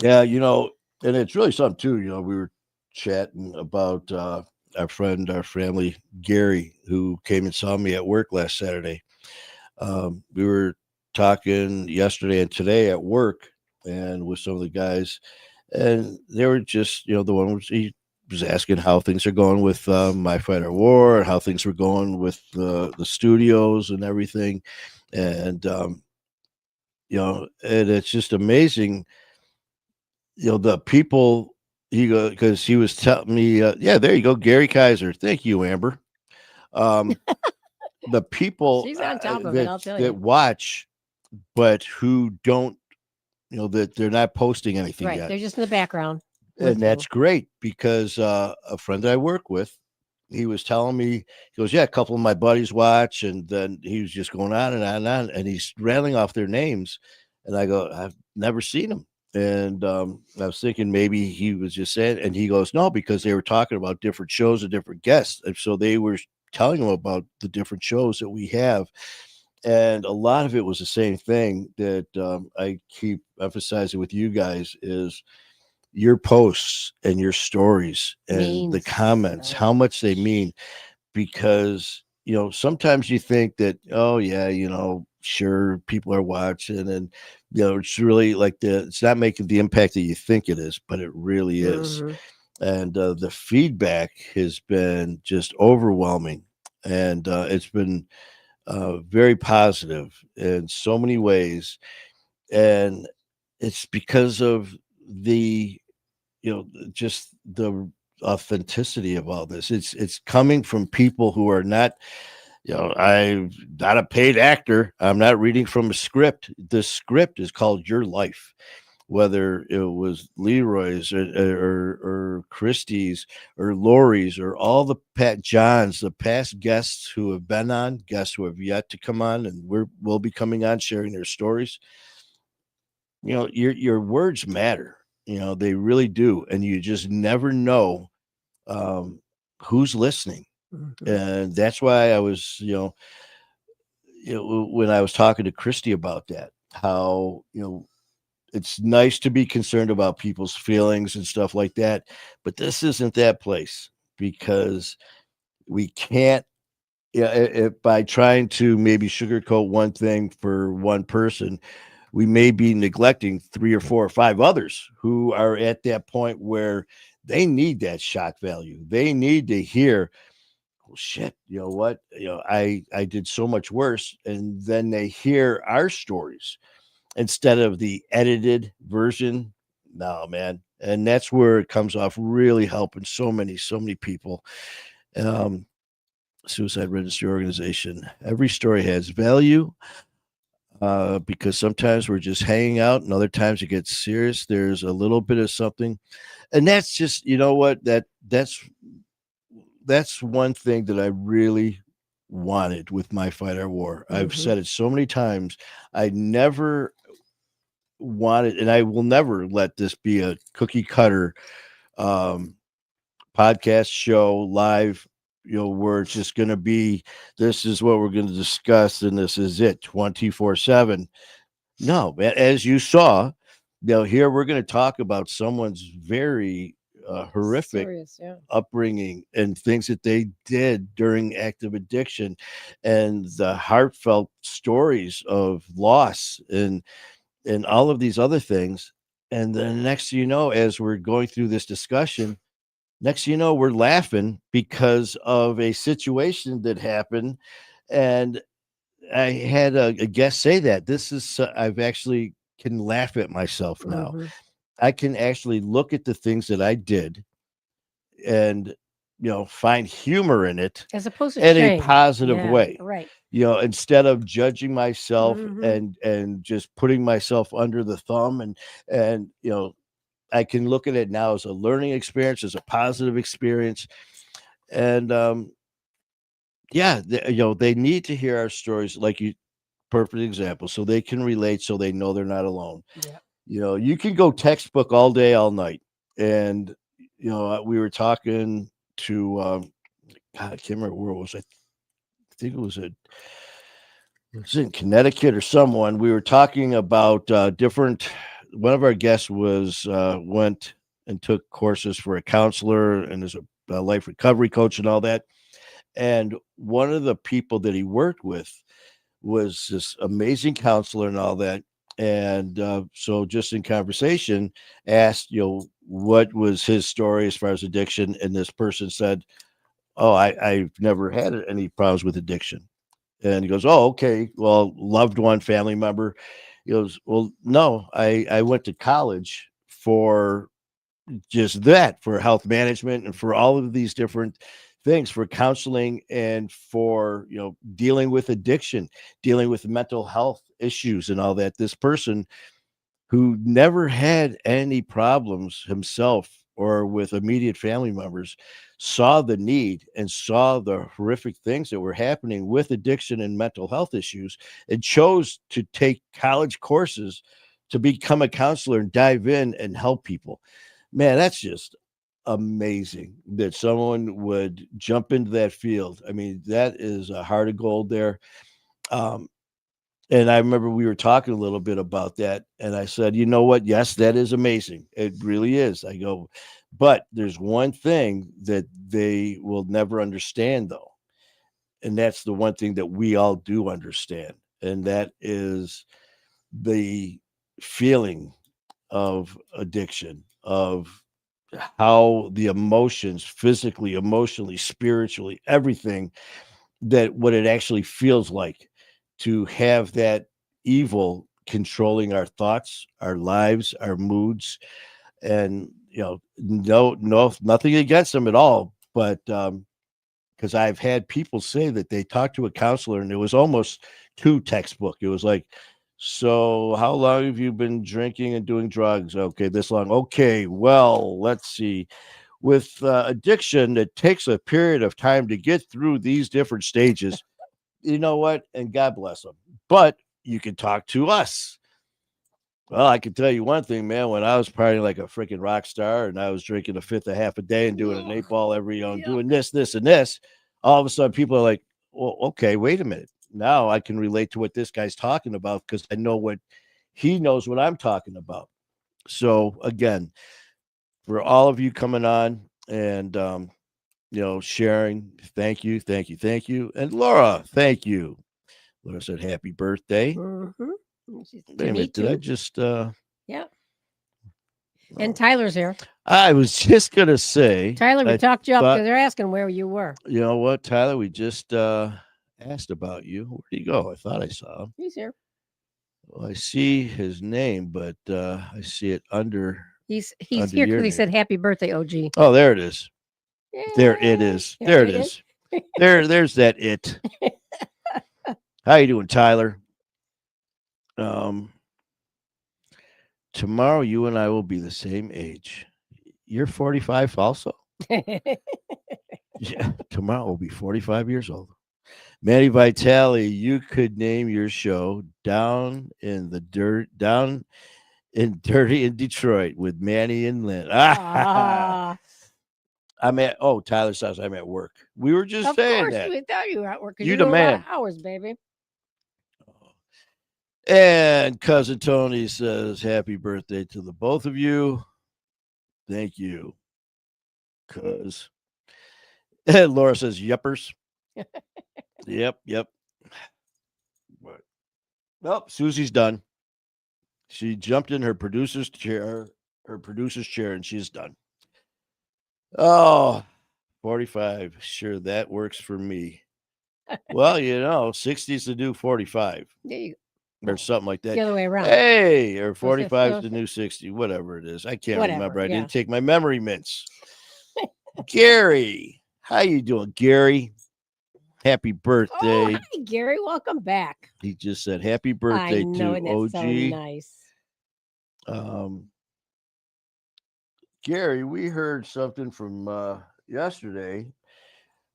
Yeah, you know, and it's really something too. You know, we were chatting about our friend, our family, Gary, who came and saw me at work last Saturday. We were talking yesterday and today at work, and with some of the guys, and they were just, you know, the one was he was asking how things are going with My Fighter War, and how things were going with the studios and everything, and you know, and it's just amazing, you know, the people he go because he was telling me, yeah, there you go, Gary Kaiser. Thank you, Amber. Um, the people She's on top of it, I'll tell that you. watch, but who don't, you know, that they're not posting anything Right. yet, They're just in the background. and that's great because a friend that I work with, he was telling me, he goes, yeah, a couple of my buddies watch, and then he was just going on and on and on, and he's rattling off their names, and I go, I've never seen them. And I was thinking maybe he was just saying, and he goes, no, because they were talking about different shows and different guests. And so they were telling him about the different shows that we have. And a lot of it was the same thing that I keep emphasizing with you guys is your posts and your stories and the Means comments, so how much they much. mean, because sometimes you think that, oh yeah, sure, people are watching, and it's really like it's not making the impact that you think it is, but it really is. Mhm. And the feedback has been just overwhelming, and it's been very positive in so many ways, and it's because of the just the authenticity of all this. It's coming from people who are not, I'm not a paid actor. I'm not reading from a script. The script is called Your Life. Whether it was Leroy's or Christie's or Lori's or all the Pat Johns, the past guests who have been on, guests who have yet to come on, and will be coming on sharing their stories. Your words matter. They really do, and you just never know um, who's listening. Mhm. And that's why I was, when I was talking to Christy about that, how it's nice to be concerned about people's feelings and stuff like that, but this isn't that place, because we can't. Yeah, by trying to maybe sugarcoat one thing for one person, we may be neglecting three or four or five others who are at that point where they need that shock value. They need to hear, "Oh, shit, you know what? I did so much worse." And then they hear our stories instead of the edited version. No, man. And that's where it comes off really helping so many people. Um, Suicide Registry Organization. Every story has value, because sometimes we're just hanging out, and other times it gets serious. There's a little bit of something, and that's just, what, that's one thing that I really wanted with My Fight Our War. I've Mhm. said it so many times. I never wanted, and I will never let this be a cookie cutter um, podcast show live, where it's just going to be, this is what we're going to discuss, and this is it 24/7. No, man, as you saw, here we're going to talk about someone's very horrific Serious, yeah. upbringing and things that they did during active addiction, and the heartfelt stories of loss, and all of these other things. And then next thing you know, as we're going through this discussion, next thing you know, we're laughing because of a situation that happened. And I had a guest say that this is, I've actually can laugh at myself now. Mhm. I can actually look at the things that I did and, find humor in it As opposed to in a shame. positive Yeah, way. right. Instead of judging myself Mhm. and just putting myself under the thumb, and I can look at it now as a learning experience, as a positive experience. And yeah, they need to hear our stories, like you, perfect example, so they can relate, so they know they're not alone. Yeah. You can go textbook all day, all night. And we were talking to God, I can't remember where it was. I think it was in Connecticut or someone. We were talking about different. One of our guests was went and took courses for a counselor, and is a life recovery coach and all that. And one of the people that he worked with was this amazing counselor and all that. And so, just in conversation, asked, what was his story as far as addiction. And this person said, "Oh, I've never had any problems with addiction." And he goes, "Oh, okay. Well, loved one, family member." He goes, "Well, no, I went to college for just that, for health management and for all of these different things, for counseling and for, dealing with addiction, dealing with mental health issues and all that." This person who never had any problems himself or with immediate family members saw the need and saw the horrific things that were happening with addiction and mental health issues, and chose to take college courses to become a counselor and dive in and help people. Man, that's just amazing that someone would jump into that field. I mean, that is a heart of gold there. Um, and I remember we were talking a little bit about that, and I said, "You know what? Yes, that is amazing. It really is." I go, "But there's one thing that they will never understand, though, And that's the one thing that we all do understand. And that is the feeling of addiction, of how the emotions, physically, emotionally, spiritually, everything, that what it actually feels like to have that evil controlling our thoughts, our lives, our moods. And no, nothing against them at all, but because I've had people say that they talked to a counselor and it was almost too textbook. It was like, so how long have you been drinking and doing drugs? Okay, this long. Okay, well, let's see. With addiction, it takes a period of time to get through these different stages. You know what? And God bless them. But you can talk to us. Well, I can tell you one thing, man. When I was partying like a freaking rock star and I was drinking a fifth a half a day and doing an 8 ball every, doing this, and this, all of a sudden people are like, well, okay, wait a minute. Now I can relate to what this guy's talking about because I know what he knows what I'm talking about. So again, for all of you coming on and sharing, thank you, thank you, thank you. And Laura, thank you. Laura said happy birthday. Mhm. Wait a minute, did I just Yeah. And Tyler's here. I was just gonna say, Tyler, we I talked you up thought, because they're asking where you were. you know what, Tyler, we just asked about you. Where'd he go? I thought I saw him. He's here. Well, I see his name, but I see it under. He's under here your because he name. said happy birthday, OG. Oh, there it is. There it Yay. is. There it is. There's that it. How you doing, Tyler? Tomorrow you and I will be the same age. You're 45 also? Yeah, tomorrow we'll be 45 years old. Manny Vitale, you could name your show Down in the Dirt, Down in Dirty in Detroit with Manny and Lynn. I'm at, Tyler says I'm at work. We were just saying course, that. we thought you were at work because You you the do a lot of man. hours, baby. And cousin Tony says, happy birthday to the both of you. Thank you. Cuz. And Laura says, yuppers. Yep. What? Well, Susie's done. She jumped in her producer's chair, and she's done. Oh, 45. Sure, that works for me. Well, 60 is the new 45. There you Or something like that. The other way around. Hey, or 45 is the new 60, whatever it is. I can't remember. I didn't take my memory mints. Gary, how you doing, Gary? Happy birthday. Hi, Gary. Welcome back. He just said happy birthday to OG. So nice. Gary, we heard something from yesterday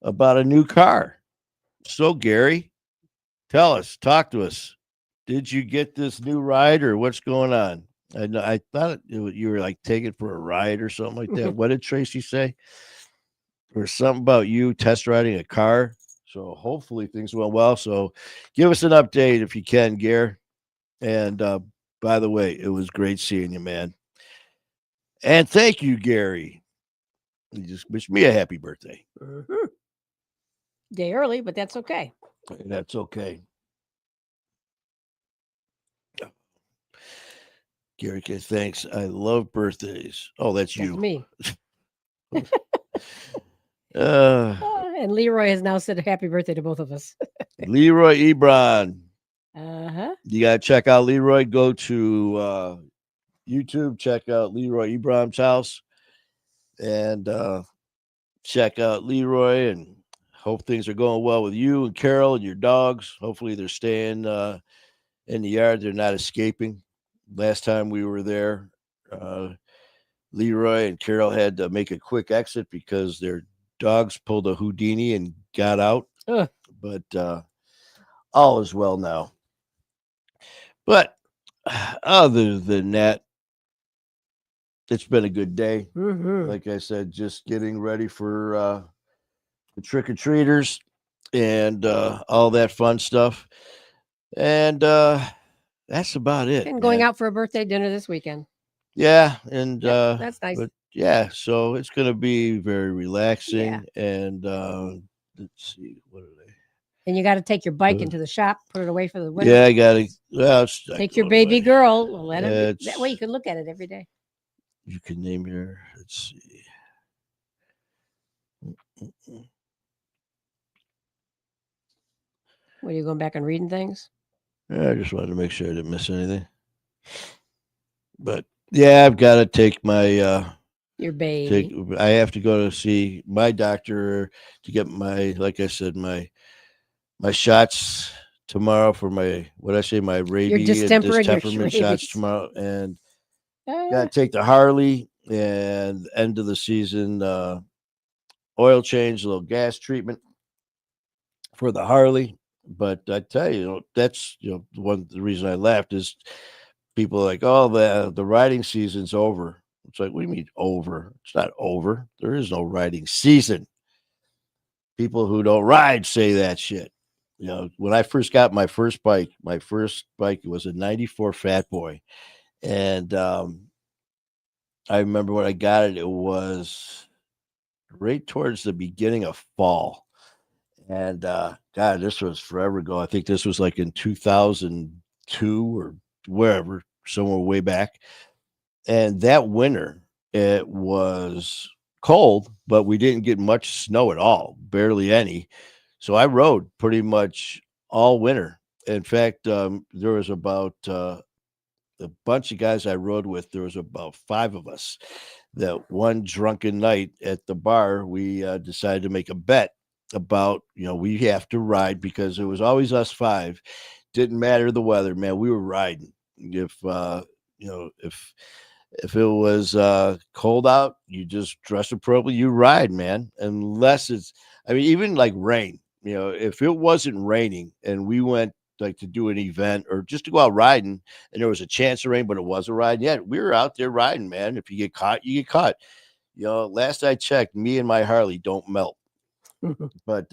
about a new car. So, Gary, tell us, talk to us. Did you get this new ride or what's going on? I thought you were like taking for a ride or something like that. What did Tracy say? Or something about you test riding a car. So hopefully things went well. So give us an update if you can, Gary. And by the way, it was great seeing you, man. And thank you, Gary. You just wished me a happy birthday. Mm-hmm. Day early, but that's okay. That's okay. Gary K, thanks. I love birthdays. Oh, that's you. Me. And Leroy has now said happy birthday to both of us. Leroy Ebron. Uh-huh. You got to check out Leroy. Go to YouTube. Check out Leroy Ebron's house. And check out Leroy and hope things are going well with you and Carol and your dogs. Hopefully they're staying in the yard. They're not escaping. Last time we were there, Leroy and Carol had to make a quick exit because their dogs pulled a Houdini and got out. But all is well now. But other than that, it's been a good day. Mm-hmm. Like I said, just getting ready for the trick-or-treaters and all that fun stuff. And that's about it. And going out for a birthday dinner this weekend. Yeah, and that's nice. But yeah, so it's going to be very relaxing. Yeah. And let's see, what are they? And you got to take your bike Uh, into the shop, put it away for the winter. Yeah, I gotta. Well, it's not Take your going baby away. girl. Let her. That way It's you can look at it every day. you can name your. Let's see. When you going back and reading things? Yeah, I just wanted to make sure I didn't miss anything. But yeah, I've got to take my Your take. baby. I have to go to see my doctor to get my, like I said, my shots tomorrow for my what I say my Your rabies and distemper and your distemperment shots rabies. tomorrow, and got Ah, to take the Harley and end of the season oil change, a little gas treatment for the Harley. But I tell you, that's one the reason I laughed is people are like, oh, the riding season's over. It's like, what do you mean over? It's not over. There is no riding season. People who don't ride say that shit. When I first got my first bike was a '94 Fat Boy, and I remember when I got it, it was right towards the beginning of fall. And God, this was forever ago. I think this was like in 2002 or wherever, somewhere way back. And that winter, it was cold, but we didn't get much snow at all, barely any. So I rode pretty much all winter. In fact, there was about a bunch of guys I rode with. There was about five of us. That one drunken night at the bar, we decided to make a bet about we have to ride because it was always us five. Didn't matter the weather, man. We were riding. If you know if it was cold out, you just dress appropriately. You ride, man. Unless it's, I mean, even like rain. If it wasn't raining and we went like to do an event or just to go out riding, and there was a chance of rain, but it was a ride. Yeah, we were out there riding, man. If you get caught, you get caught. Last I checked, me and my Harley don't melt. But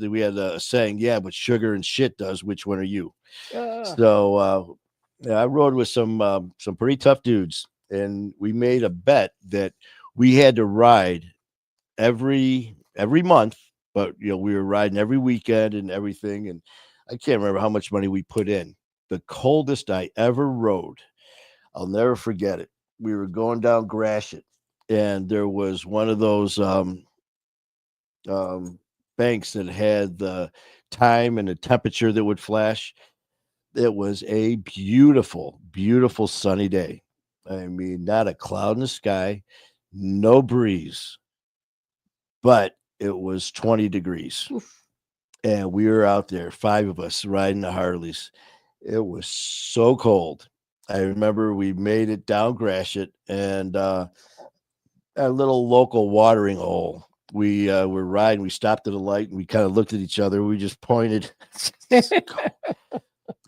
we had a saying, yeah, but sugar and shit does. Which one are you? ah. So yeah, I rode with some pretty tough dudes, and we made a bet that we had to ride every month, but we were riding every weekend and everything. And I can't remember how much money we put in. The coldest I ever rode, I'll never forget it. We were going down Gratiot, and there was one of those um, banks that had the time and the temperature that would flash. It was a beautiful, beautiful sunny day. I mean, not a cloud in the sky, no breeze, but it was 20 degrees. Oof. And we were out there, five of us riding the Harleys. It was so cold. I remember we made it down Gratiot and a little local watering hole. We were riding. We stopped at a light and we kind of looked at each other. We just pointed.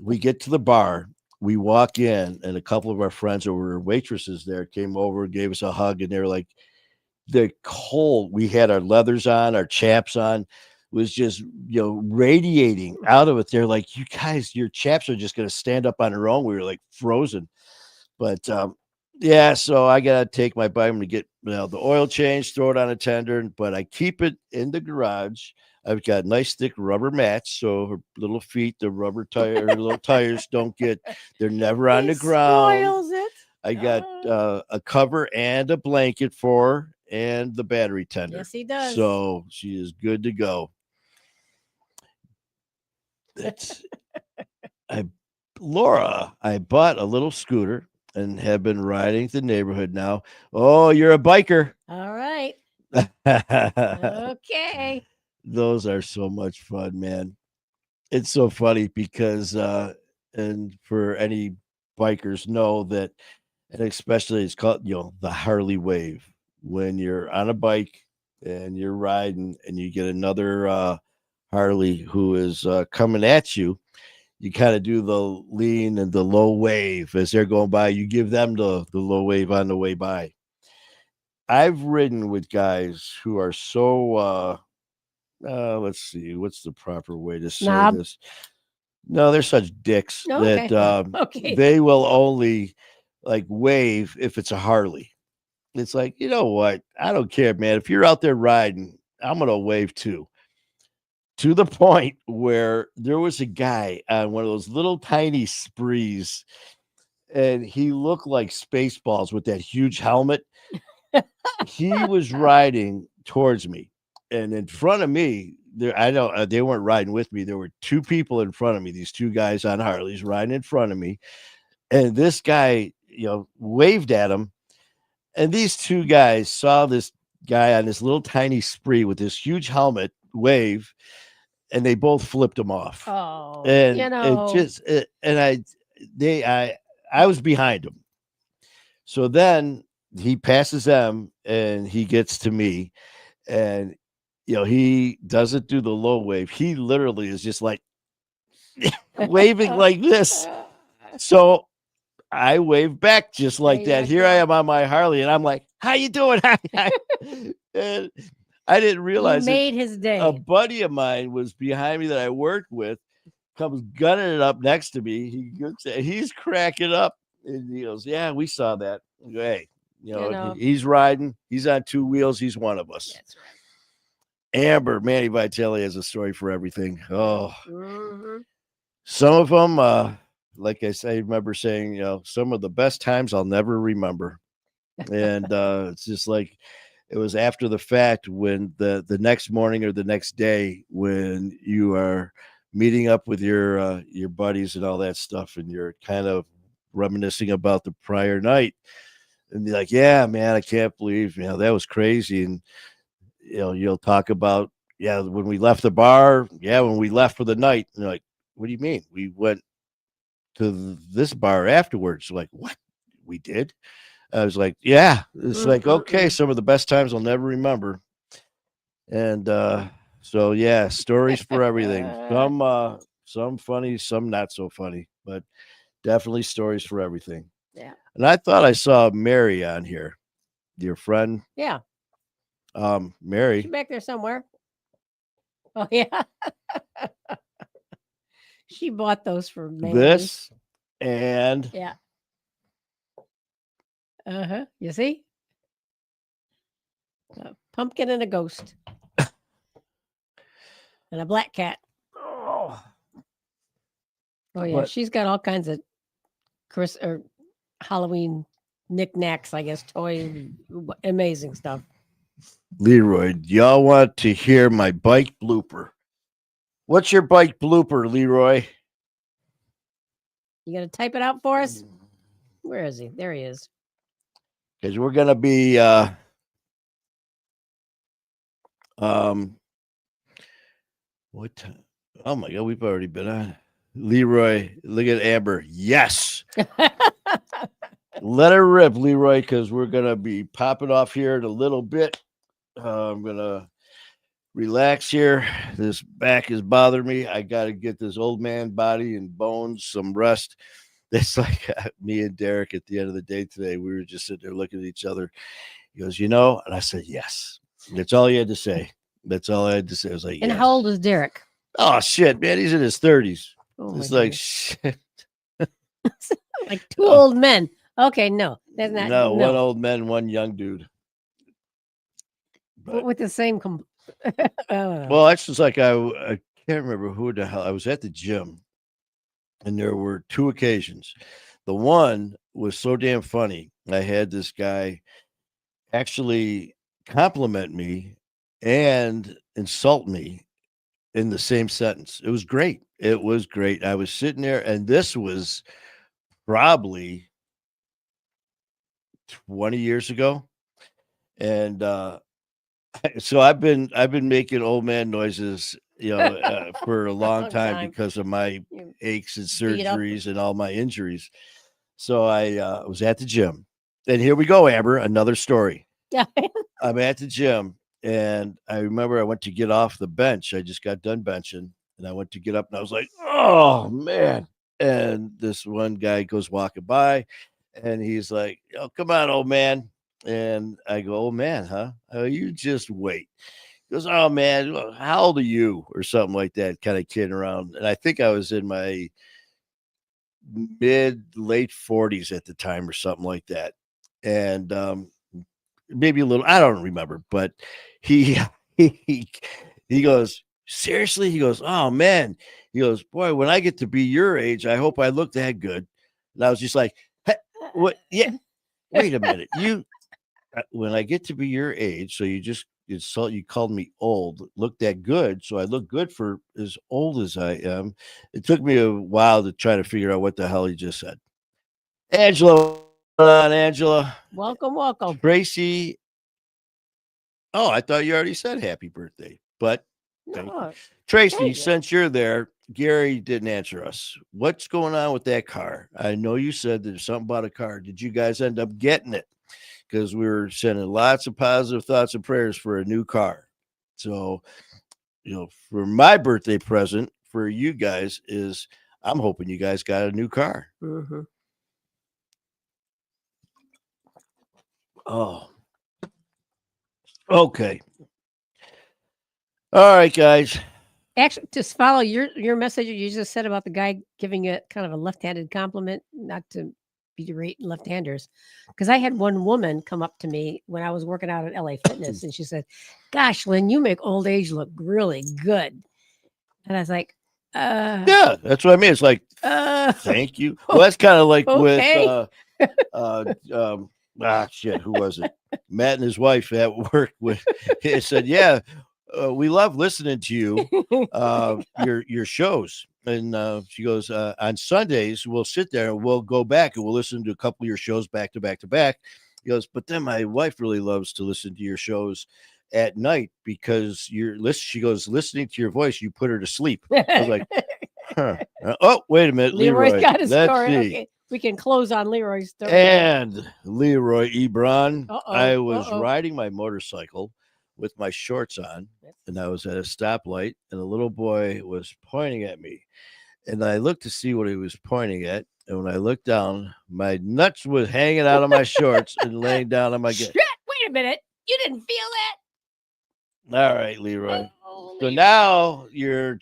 We get to the bar. We walk in, and a couple of our friends who were waitresses there came over, gave us a hug, and they were like, "The cold." We had our leathers on, our chaps on, was just radiating out of it. They're like, "You guys, your chaps are just going to stand up on their own." We were like frozen, but yeah. So I gotta take my bike to get the oil change, throw it on a tender, but I keep it in the garage. I've got nice thick rubber mats, so her little feet, the rubber tire, her little tires don't get. They're never on He the ground. spoils it. I got Ah. a cover and a blanket for her and the battery tender. Yes, he does. So she is good to go. That's I Laura, I bought a little scooter and have been riding the neighborhood now. Oh, you're a biker. All right. Okay. Those are so much fun, man. It's so funny because and for any bikers know that, and especially it's called the Harley wave. When you're on a bike and you're riding and you get another Harley who is coming at you, you kind of do the lean and the low wave as they're going by. You give them the low wave on the way by. I've ridden with guys who are so let's see, what's the proper way to say Snob. this? No, they're such dicks that Okay. Okay. they will only like wave if it's a Harley. It's like, you know what? I don't care, man. If you're out there riding, I'm gonna wave too. to the point where there was a guy on one of those little tiny sprees, and he looked like Spaceballs with that huge helmet. He was riding towards me, and in front of me, there I don't they weren't riding with me. There were two people in front of me. These two guys on Harleys riding in front of me, and this guy, waved at him. And these two guys saw this guy on this little tiny spree with this huge helmet wave, and they both flipped him off. Oh, And you it know, just and I was behind him. So then he passes them and he gets to me, and he doesn't do the low wave. He literally is just like waving like this. So I wave back just like There that. you Here I go. am on my Harley, and I'm like, "How you doing?" And I didn't You realize that made his day. a buddy of mine was behind me that I worked with, comes gunning it up next to me. He's cracking up, and he goes, "Yeah, we saw that." I go, hey, know. he's riding. He's on two wheels. He's one of us. That's right. Amber, Manny Vitelli has a story for everything. Oh, Mhm. some of them, like I say, I remember saying, some of the best times I'll never remember. And it's just like it was after the fact when the next morning or the next day when you are meeting up with your buddies and all that stuff, and you're kind of reminiscing about the prior night, and be like, yeah, man, I can't believe that was crazy. And you'll talk about, yeah, when we left the bar, yeah, when we left for the night. And you're like, what do you mean? We went to this bar afterwards. Like, what? We did? I was like, yeah. It's like, okay, some of the best times I'll never remember. And so yeah, stories for everything. Some funny, some not so funny, but definitely stories for everything. Yeah. And I thought I saw Mary on here, your friend. Yeah. Mary. She's back there somewhere. Oh yeah. She bought those for me. This and Yeah. Uh-huh. You see? A pumpkin and a ghost. And a black cat. oh, Oh yeah. What? She's got all kinds of Halloween knickknacks, I guess, toys, amazing stuff. Leroy, y'all want to hear my bike blooper? What's your bike blooper, Leroy? You gonna type it out for us? Where is he? There he is. Because we're gonna be what time? Oh my god, we've already been on. Leroy, look at Amber. Yes. Let her rip, Leroy, because we're gonna be popping off here in a little bit. I'm gonna relax here. This back is bothering me. I gotta get this old man body and bones some rest. It's like me and Derek at the end of the day today. We were just sitting there looking at each other. He goes, and I said, yes. That's all he had to say. That's all I had to say. I was like, And yes. how old is Derek? Oh shit, man, he's in his 30s. Oh, It's my like goodness. shit. Like two old men. Okay, no, that's not. No, one old man, one young dude. But, with the same. I don't know. well, that's just like I can't remember who the hell. I was at the gym, and there were two occasions. The one was so damn funny. I had this guy actually compliment me and insult me in the same sentence. It was great. It was great. I was sitting there, and this was probably 20 years ago. And so I've been making old man noises, for a long time because of my aches and surgeries and all my injuries. So I was at the gym, and here we go, Amber, another story. Yeah. I'm at the gym, and I remember I went to get off the bench. I just got done benching, and I went to get up, and I was like, oh man. And this one guy goes walking by, and he's like, oh, come on, old man. And I go, oh man, huh? Oh, you just wait. He goes, oh man, how old are you? Or something like that, kind of kidding around. And I think I was in my late 40s at the time or something like that. And maybe a little, I don't remember, but he he goes, seriously? He goes, oh man. He goes, boy, when I get to be your age, I hope I look that good. And I was just like, "Hey, what? Yeah, wait a minute. When I get to be your age, so you called me old, look that good. So I look good for as old as I am. It took me a while to try to figure out what the hell he just said. Angela, what's going on, Angela? Welcome, welcome. Tracy. Oh, I thought you already said happy birthday, but thank you. No, Tracy, thank you. since you're there, Gary didn't answer us. What's going on with that car? I know you said there's something about a car. Did you guys end up getting it? Because we were sending lots of positive thoughts and prayers for a new car. So, for my birthday present for you guys is I'm hoping you guys got a new car. Mhm. Oh, okay. All right, guys. Actually, just follow your message you just said about the guy giving you kind of a left-handed compliment, not to berate left-handers, because I had one woman come up to me when I was working out at LA Fitness, and she said, "Gosh, Lynn, you make old age look really good." And I was like, Yeah, that's what I mean. It's like, thank you. Well, that's kind of like okay. shit, who was it? Matt and his wife at work. He said, yeah, we love listening to you, your shows. And she goes, on Sundays, we'll sit there and we'll go back and we'll listen to a couple of your shows back to back to back. He goes, but then my wife really loves to listen to your shows at night because she goes, listening to your voice, you put her to sleep. I was like, huh. Oh, wait a minute. Leroy's Leroy. got a Let's story. see. Okay, we can close on Leroy's story. And Leroy Ebron, Uh-oh, I was uh-oh. riding my motorcycle with my shorts on, and I was at a stoplight, and a little boy was pointing at me. And I looked to see what he was pointing at. And when I looked down, my nuts was hanging out of my shorts and laying down on my Shit, gut. wait a minute. You didn't feel that? All right, Leroy. Oh, So Leroy. now you're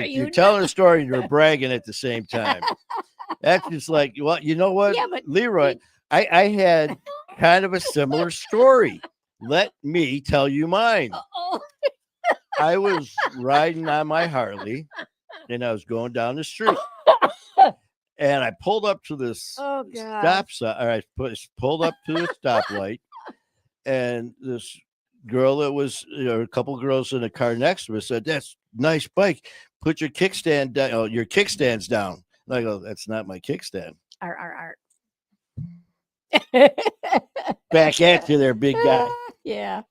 you telling a story and you're bragging at the same time. That's just like, well, you know what, Yeah, but Leroy, I had kind of a similar story. Let me tell you mine. Uh-oh. I was riding on my Harley and I was going down the street and I pulled up to this Oh, God. stop sign. All right, pulled up to the stoplight, and this girl that was, a couple girls in a car next to me said, "That's nice bike. Put your kickstand down. Oh, your kickstand's down." And I go, "That's not my kickstand." Art. Back at you there, big guy. Yeah.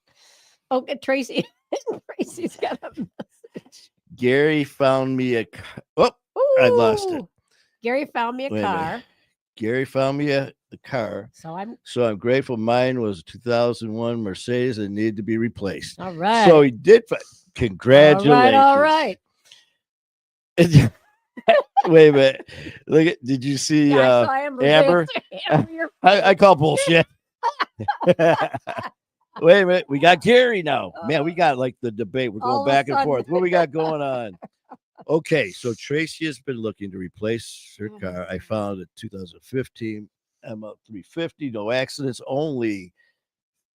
Okay, Tracy. Tracy's got a message. Gary found me a. Oh, I lost it. Ooh. Gary found me a Wait a minute. car. Gary found me a car. So I'm grateful. Mine was a 2001 Mercedes that needed to be replaced. all right. So he did. Congratulations. All right. Wait a minute. Look at. Did you see Yeah, I saw Amber's Amber? answer. Amber, I call bullshit. Wait a minute. We got Gary now. Man, we got like the debate. We're All going of a back and sudden. forth. What we got going on? Okay, so Tracy has been looking to replace her Mhm. car. I found a 2015 ML350, no accidents, only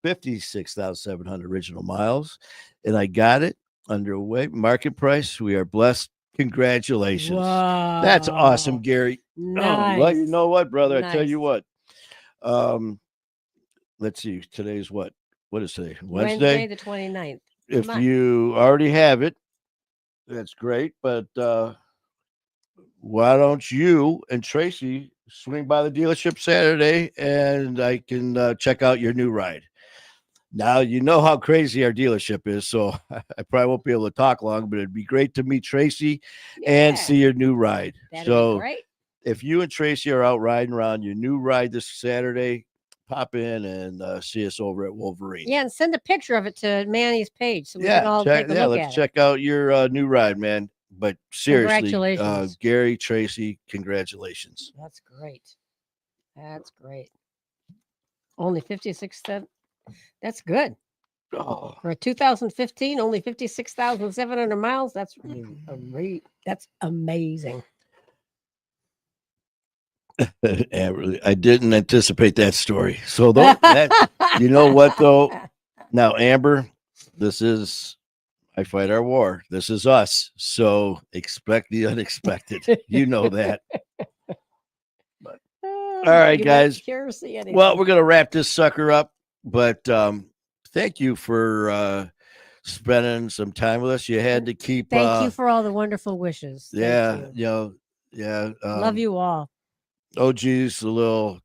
56,700 original miles, and I got it underway. Market price. We are blessed. Congratulations. Wow. That's awesome, Gary. Nice. Well, you know what, brother? I tell Nice. you what. Let's see. Today's what? What is today? Wednesday the 29th. If Come on. you already have it, that's great. But why don't you and Tracy swing by the dealership Saturday and I can check out your new ride? Now, you know how crazy our dealership is, so I probably won't be able to talk long, but it'd be great to meet Tracy and Yeah, see your new ride. that'd So be great. if you and Tracy are out riding around your new ride this Saturday, pop in and see us over at Wolverine. Yeah, and send a picture of it to Manny's page so we can all take a look let's at check out your new ride, man. But seriously, Congratulations. Gary, Tracy, congratulations. it. That's great. That's great. Only 56 cents. That's good. Oh, For a 2015, only 56,700 miles. That's really that's amazing. I didn't anticipate that story. So you know what though? Now, Amber, this is I fight our war. This is us. So expect the unexpected. You know that. Oh, All right, you guys. might hear or see anything. Well, we're gonna wrap this sucker up, but thank you for spending some time with us. You had to keep Thank you for all the wonderful wishes. Thank yeah, you. yeah. Love you all. Oh geez,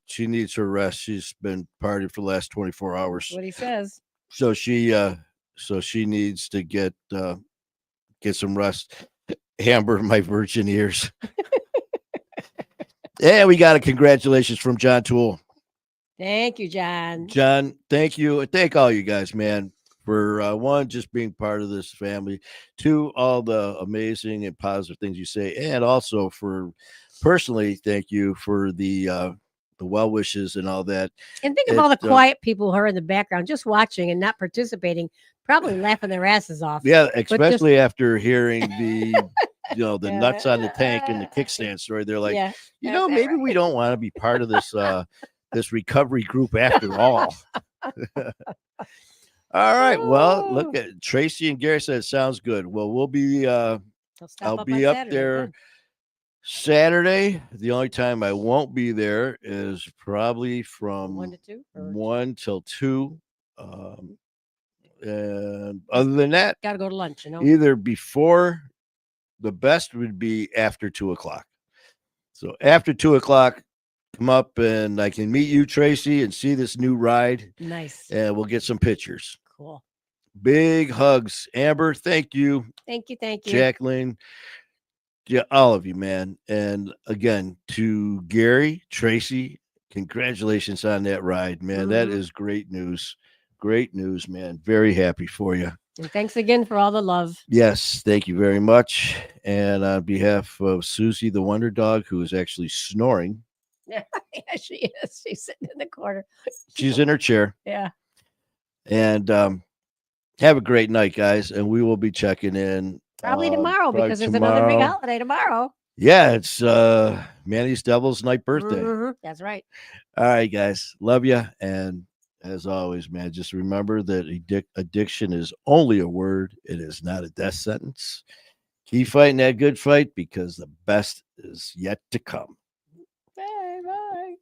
she needs her rest. She's been partying for the last 24 That's hours. what he says. So she needs to get some rest. Amber, my virgin ears. Yeah, we got a congratulations from John Toole. Thank you, John. John, thank you. And thank all you guys, man, for one, just being part of this family, two, all the amazing and positive things you say, and also for personally, thank you for the well wishes and all that. And think of all the quiet people who are in the background just watching and not participating, probably laughing their asses off. Yeah, especially after hearing the the nuts on the tank and the Yeah. kickstand story. They're like, Yeah. maybe we don't want to be part of this this recovery group after all. All right. Well, look at Tracy and Gary said it sounds good. Well, we'll be I'll be up Saturday, there good. Saturday. The only time I won't be there is probably from 1 to 2 or 1 till 2. And other than that, gotta go to lunch, either before, the best would be after 2:00. So after 2:00, come up and I can meet you, Tracy, and see this new ride. Nice. And we'll get some pictures. Cool. Big hugs. Amber, thank you. Thank you. Thank you. Jacqueline. Yeah, all of you, man. And again, to Gary, Tracy, congratulations on that ride, man. That is great news. Great news, man. Very happy for you. And thanks again for all the love. Yes, thank you very much. And on behalf of Susie, the Wonder Dog, who is actually snoring. Yeah, she is. She's sitting in the corner. She's in her chair. Yeah. And have a great night, guys. And we will be checking in. Probably tomorrow because there's tomorrow. another big holiday tomorrow. Yeah, it's Manny's Devil's Night birthday. That's right. All right, guys. Love you. And as always, man, just remember that addiction is only a word. It is not a death sentence. Keep fighting that good fight because the best is yet to come. Bye. Bye.